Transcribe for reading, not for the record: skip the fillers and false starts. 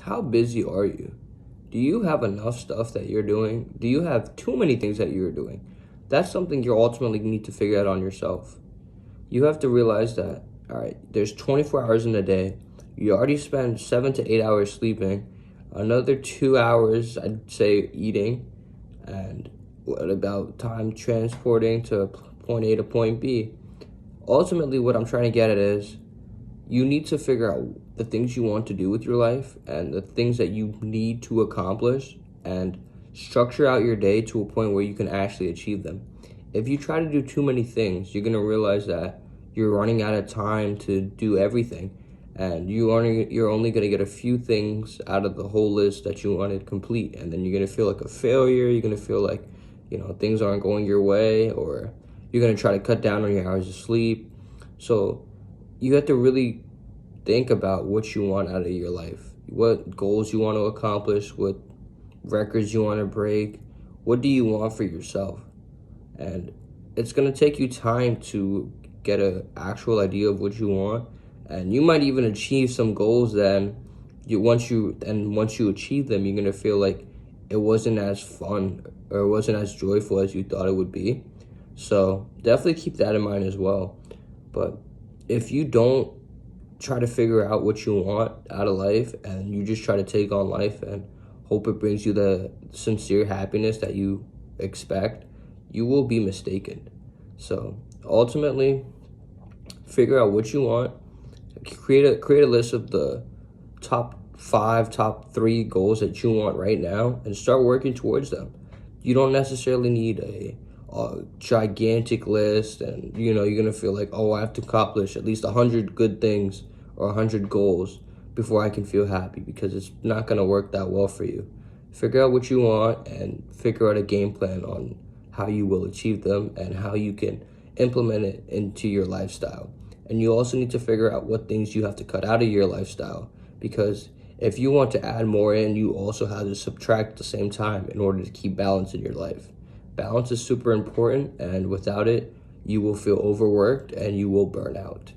How busy are you? Do you have enough stuff that you're doing? Do you have too many things that you're doing? That's something you ultimately need to figure out on yourself. You have to realize that, all right, there's 24 hours in a day. You already spend 7 to 8 hours sleeping, another 2 hours, I'd say, eating, and what about time transporting to point A to point B? Ultimately, what I'm trying to get at is you need to figure out the things you want to do with your life and the things that you need to accomplish and structure out your day to a point where you can actually achieve them. If you try to do too many things, you're going to realize that you're running out of time to do everything, and you're only going to get a few things out of the whole list that you want to complete, and then you're going to feel like a failure. You're going to feel like, things aren't going your way, or you're going to try to cut down on your hours of sleep. So you have to really think about what you want out of your life, what goals you want to accomplish, what records you want to break, what do you want for yourself. And it's going to take you time to get an actual idea of what you want, and you might even achieve some goals. Then once you achieve them, you're going to feel like it wasn't as fun or it wasn't as joyful as you thought it would be. So definitely keep that in mind as well. But if you don't try to figure out what you want out of life and you just try to take on life and hope it brings you the sincere happiness that you expect, you will be mistaken. So ultimately, figure out what you want, create a list of the top 5, top 3 goals that you want right now, and start working towards them. You don't necessarily need a gigantic list, and you're gonna feel like, oh, I have to accomplish at least 100 good things or 100 goals before I can feel happy, because it's not gonna work that well for you. Figure out what you want and figure out a game plan on how you will achieve them and how you can implement it into your lifestyle. And you also need to figure out what things you have to cut out of your lifestyle, because if you want to add more in, you also have to subtract at the same time in order to keep balance in your life. Balance is super important, and without it, you will feel overworked and you will burn out.